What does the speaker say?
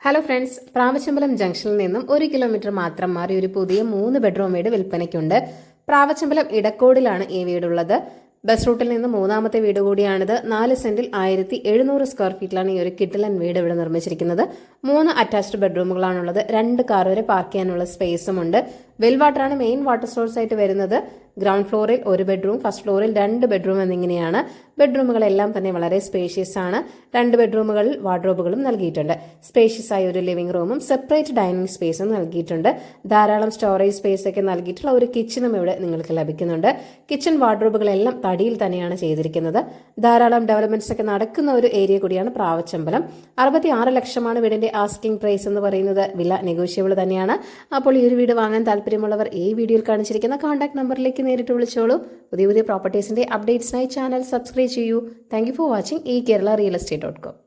Hello friends, Pravachambalam ജംഗ്ഷനിൽ നിന്നും 1 kilometre മാത്രം മാറി ഒരു പുതിയ 3 ബെഡ്റൂം വീട് വിൽപ്പനയ്ക്കുണ്ട്. പ്രാവച്ചമ്പലം ഇടക്കോടിലാണ് ഈ വീടുള്ളത്. ബസ് റൂട്ടിൽ നിന്ന് മൂന്നാമത്തെ വീട് കൂടിയാണിത്. 4 സെന്റിൽ 1700 സ്ക്വയർ ഫീറ്റിലാണ് ഈ ഒരു കിഡിലൻ വീട് ഇവിടെ നിർമ്മിച്ചിരിക്കുന്നത്. 3 അറ്റാച്ച്ഡ് ബെഡ്റൂമുകളാണുള്ളത്. 2 കാർ വരെ പാർക്ക് ചെയ്യാനുള്ള സ്പേസും ഉണ്ട്. വെൽ വാട്ടറാണ് മെയിൻ വാട്ടർ സോഴ്സ് ആയിട്ട് വരുന്നത്. ഗ്രൗണ്ട് ഫ്ലോറിൽ 1 ബെഡ്റൂം, ഫസ്റ്റ് ഫ്ലോറിൽ 2 ബെഡ്റൂം എന്നിങ്ങനെയാണ്. ബെഡ്റൂമുകളെല്ലാം തന്നെ വളരെ സ്പേഷ്യസ് ആണ്. 2 ബെഡ്റൂമുകളിൽ വാർഡ്രോബുകളും നൽകിയിട്ടുണ്ട്. സ്പേഷ്യസ് ആയ ഒരു ലിവിംഗ് റൂമും സെപ്പറേറ്റ് ഡൈനിങ് സ്പേസും നൽകിയിട്ടുണ്ട്. ധാരാളം സ്റ്റോറേജ് സ്പേസ് ഒക്കെ നൽകിയിട്ടുള്ള ഒരു കിച്ചണും ഇവിടെ നിങ്ങൾക്ക് ലഭിക്കുന്നുണ്ട്. കിച്ചൺ വാർഡ്രോബുകളെല്ലാം തടിയിൽ തന്നെയാണ് ചെയ്തിരിക്കുന്നത്. ധാരാളം ഡെവലപ്മെന്റ്സ് ഒക്കെ നടക്കുന്ന ഒരു ഏരിയ കൂടിയാണ് പ്രാവച്ചമ്പലം. 66 ലക്ഷമാണ് വീടിന്റെ ആസ്കിംഗ് പ്രൈസ് എന്ന് പറയുന്നത്. വില നെഗോഷ്യബിൾ തന്നെയാണ്. അപ്പോൾ ഈ ഒരു വീട് വാങ്ങാൻ താല്പര്യമുള്ളവർ ഈ വീഡിയോയിൽ കാണിച്ചിരിക്കുന്ന കോൺടാക്ട് നമ്പറിലേക്ക് നേരിട്ട് വിളിച്ചോളൂ. പുതിയ പ്രോപ്പർട്ടീസിന്റെ അപ്ഡേറ്റ്സിനായി ചാനൽ സബ്സ്ക്രൈബ് ചെയ്യൂ. താങ്ക് യു ഫോർ വാച്ചിങ് ഈ കേരള റിയൽ എസ്റ്റേറ്റ്.com.